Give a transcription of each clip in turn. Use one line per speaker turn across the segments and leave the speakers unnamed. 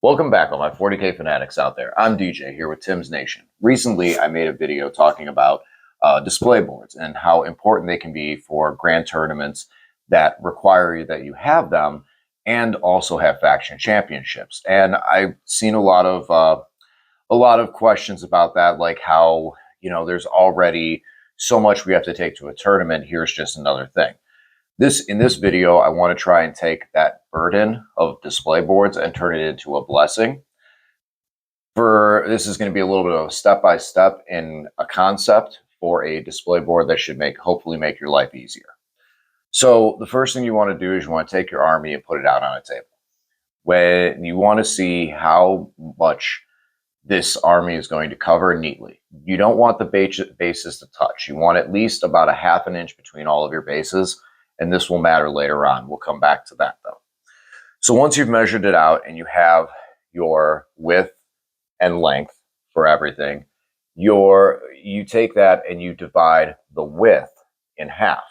Welcome back, all my 40K fanatics out there. I'm DJ here with Tim's Nation. Recently, I made a video talking about display boards and how important they can be for grand tournaments that require that you have them and also have faction championships. And I've seen a lot of questions about that, like how, there's already so much we have to take to a tournament. Here's just another thing. In this video, I want to try and take that burden of display boards and turn it into a blessing. This is going to be a little bit of a step-by-step in a concept for a display board that should hopefully make your life easier. So the first thing you want to do is you want to take your army and put it out on a table. When you want to see how much this army is going to cover neatly. You don't want the bases to touch. You want at least about a half an inch between all of your bases. And this will matter later on. We'll come back to that though. So once you've measured it out and you have your width and length for everything, you take that and you divide the width in half.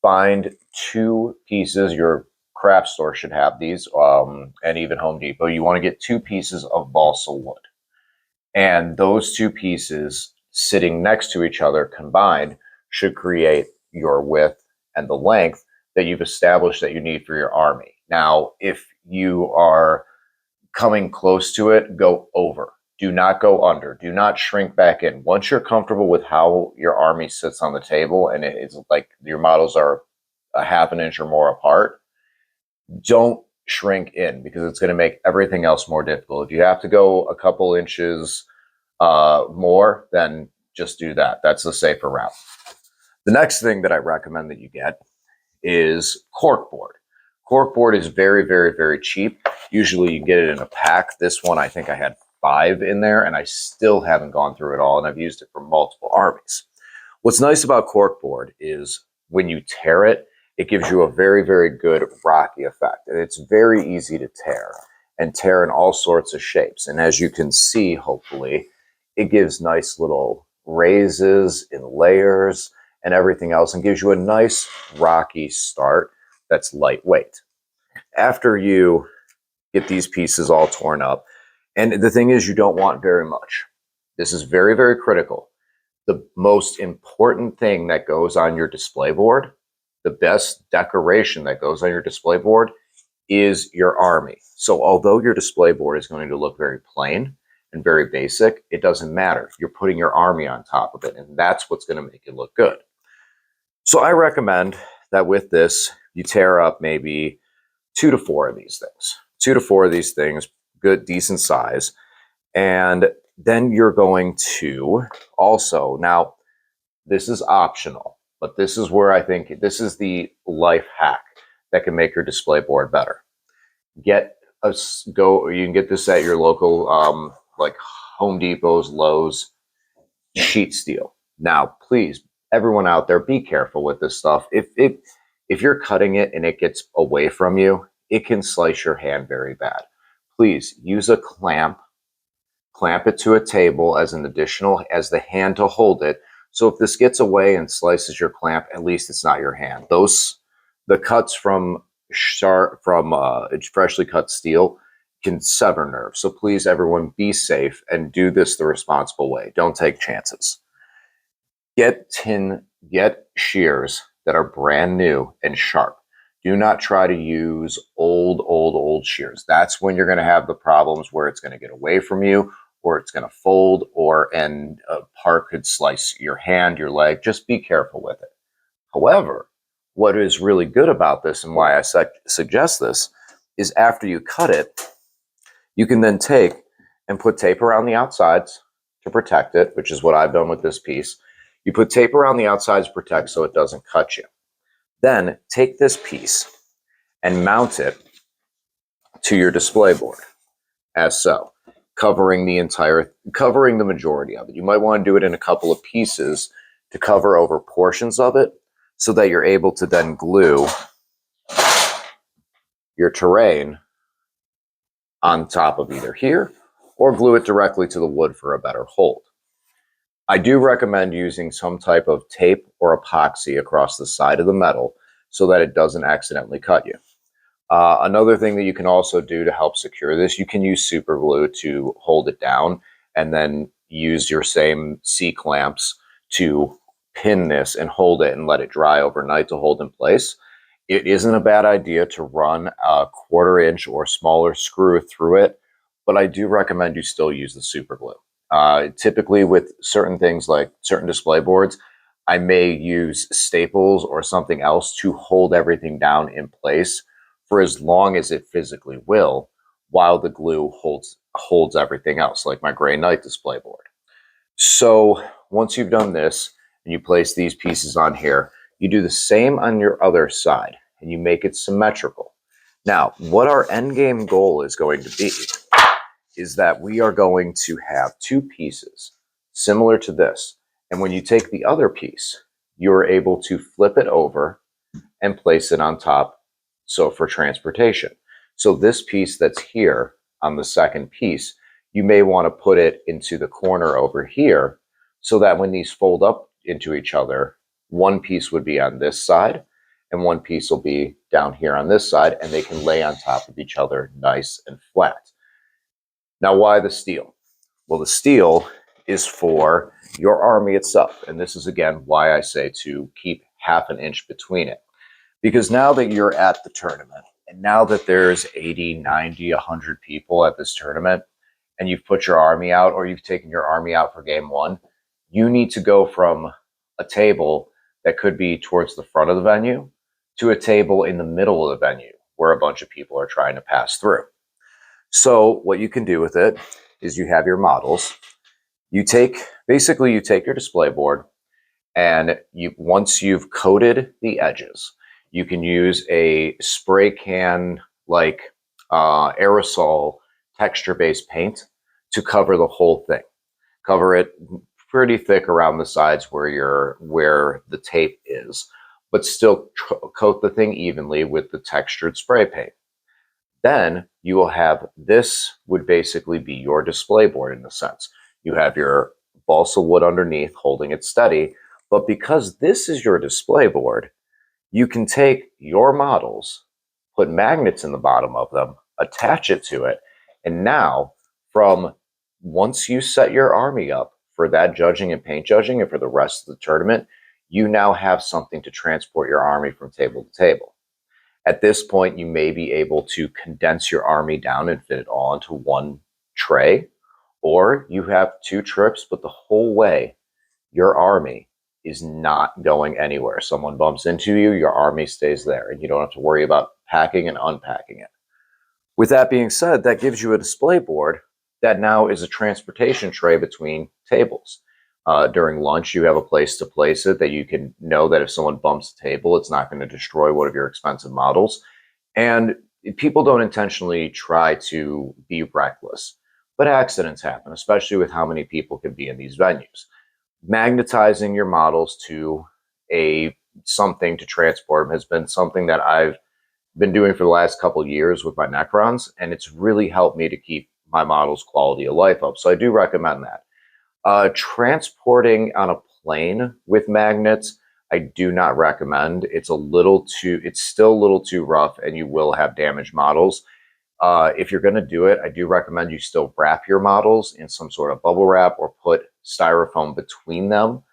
Find two pieces. Your craft store should have these, and even Home Depot. You want to get two pieces of balsa wood. And those two pieces sitting next to each other combined should create your width and the length that you've established that you need for your army. Now, if you are coming close to it, go over. Do not go under. Do not shrink back in. Once you're comfortable with how your army sits on the table and it's like your models are a half an inch or more apart, don't shrink in because it's going to make everything else more difficult. If you have to go a couple inches more, then just do that. That's the safer route. The next thing that I recommend that you get is cork board. Cork board is very, very, very cheap. Usually you get it in a pack. This one, I think I had 5 in there and I still haven't gone through it all, and I've used it for multiple armies. What's nice about cork board is when you tear it, it gives you a very, very good rocky effect. And it's very easy to tear in all sorts of shapes. And as you can see, hopefully, it gives nice little raises in layers and everything else, and gives you a nice rocky start that's lightweight. After you get these pieces all torn up, and the thing is, you don't want very much. This is very, very critical. The most important thing that goes on your display board, the best decoration that goes on your display board, is your army. So although your display board is going to look very plain and very basic, it doesn't matter. You're putting your army on top of it, and that's what's going to make it look good. So I recommend that with this, you tear up maybe 2 to 4 of these things. 2 to 4 of these things, good, decent size. And then you're going to also, now this is optional, but this is where I think this is the life hack that can make your display board better. You can get this at your local, like Home Depot's, Lowe's, sheet steel. Now, please, everyone out there, be careful with this stuff. If you're cutting it and it gets away from you, it can slice your hand very bad. Please use a clamp it to a table as an additional, as the hand to hold it. So if this gets away and slices your clamp, at least it's not your hand. The cuts from freshly cut steel can sever nerves. So please, everyone, be safe and do this the responsible way. Don't take chances. Get shears that are brand new and sharp. Do not try to use old shears. That's when you're going to have the problems where it's going to get away from you, or it's going to fold, and a part could slice your hand, your leg. Just be careful with it. However, what is really good about this and why I suggest this is after you cut it, you can then take and put tape around the outsides to protect it, which is what I've done with this piece. You put tape around the outsides to protect so it doesn't cut you. Then take this piece and mount it to your display board, as so, covering the majority of it. You might want to do it in a couple of pieces to cover over portions of it so that you're able to then glue your terrain on top of either here or glue it directly to the wood for a better hold. I do recommend using some type of tape or epoxy across the side of the metal so that it doesn't accidentally cut you. Another thing that you can also do to help secure this, you can use super glue to hold it down and then use your same C-clamps to pin this and hold it and let it dry overnight to hold in place. It isn't a bad idea to run a 1/4 inch or smaller screw through it, but I do recommend you still use the super glue. Typically with certain things like certain display boards, I may use staples or something else to hold everything down in place for as long as it physically will, while the glue holds everything else, like my gray night display board. So once you've done this and you place these pieces on here, you do the same on your other side and you make it symmetrical. Now, what our end game goal is going to be is that we are going to have two pieces similar to this. And when you take the other piece, you're able to flip it over and place it on top, so for transportation. So this piece that's here on the second piece, you may want to put it into the corner over here so that when these fold up into each other, one piece would be on this side and one piece will be down here on this side, and they can lay on top of each other nice and flat. Now, why the steel? Well, the steel is for your army itself. And this is, again, why I say to keep 1/2 inch between it. Because now that you're at the tournament, and now that there's 80, 90, 100 people at this tournament, and you've put your army out or you've taken your army out for game one, you need to go from a table that could be towards the front of the venue to a table in the middle of the venue where a bunch of people are trying to pass through. So what you can do with it is you have your models. You take your display board, and once you've coated the edges, you can use a spray can like aerosol texture-based paint to cover the whole thing. Cover it pretty thick around the sides where the tape is, but still coat the thing evenly with the textured spray paint. Then you will have, this would basically be your display board in a sense. You have your balsa wood underneath holding it steady, but because this is your display board, you can take your models, put magnets in the bottom of them, attach it to it, and now once you set your army up for that judging and paint judging and for the rest of the tournament, you now have something to transport your army from table to table. At this point, you may be able to condense your army down and fit it all into one tray, or you have two trips, but the whole way, your army is not going anywhere. Someone bumps into you, your army stays there, and you don't have to worry about packing and unpacking it. With that being said, that gives you a display board that now is a transportation tray between tables. During lunch, you have a place to place it that you can know that if someone bumps the table, it's not going to destroy one of your expensive models. And people don't intentionally try to be reckless, but accidents happen, especially with how many people can be in these venues. Magnetizing your models to something to transport them has been something that I've been doing for the last couple of years with my Necrons, and it's really helped me to keep my models' quality of life up. So I do recommend that. Transporting on a plane with magnets, I do not recommend. It's still a little too rough, and you will have damaged models. If you're going to do it, I do recommend you still wrap your models in some sort of bubble wrap or put styrofoam between them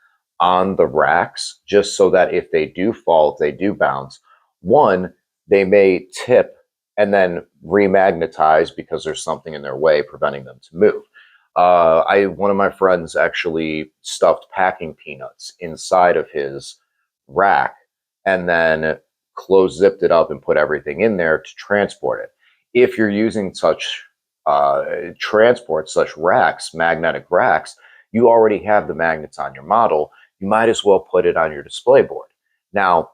on the racks, just so that if they do fall, if they do bounce, one, they may tip and then remagnetize because there's something in their way preventing them to move. One of my friends actually stuffed packing peanuts inside of his rack and then zipped it up and put everything in there to transport it. If you're using such racks, magnetic racks, you already have the magnets on your model. You might as well put it on your display board. Now,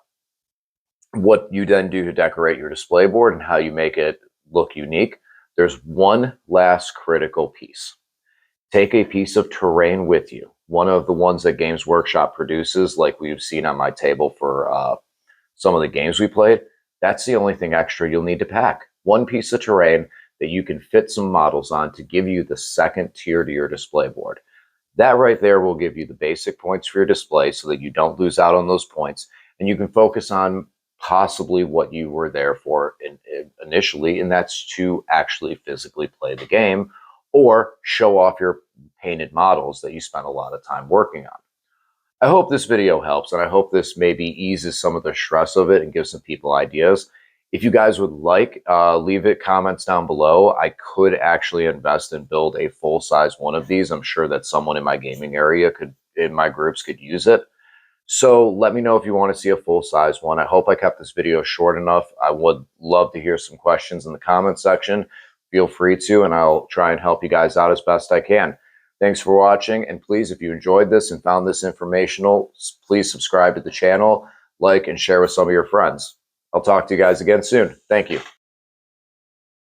what you then do to decorate your display board and how you make it look unique, there's one last critical piece. Take a piece of terrain with you. One of the ones that Games Workshop produces, like we've seen on my table for some of the games we played, that's the only thing extra you'll need to pack. One piece of terrain that you can fit some models on to give you the second tier to your display board. That right there will give you the basic points for your display so that you don't lose out on those points. And you can focus on possibly what you were there for initially, and that's to actually physically play the game or show off your painted models that you spent a lot of time working on. I hope this video helps, and I hope this maybe eases some of the stress of it and gives some people ideas. If you guys would like, leave it comments down below. I could actually invest and build a full-size one of these. I'm sure that someone in my gaming area in my groups could use it. So let me know if you want to see a full-size one. I hope I kept this video short enough. I would love to hear some questions in the comment section. Feel free to, and I'll try and help you guys out as best I can. Thanks for watching, and please, if you enjoyed this and found this informational, please subscribe to the channel, like, and share with some of your friends. I'll talk to you guys again soon. Thank you.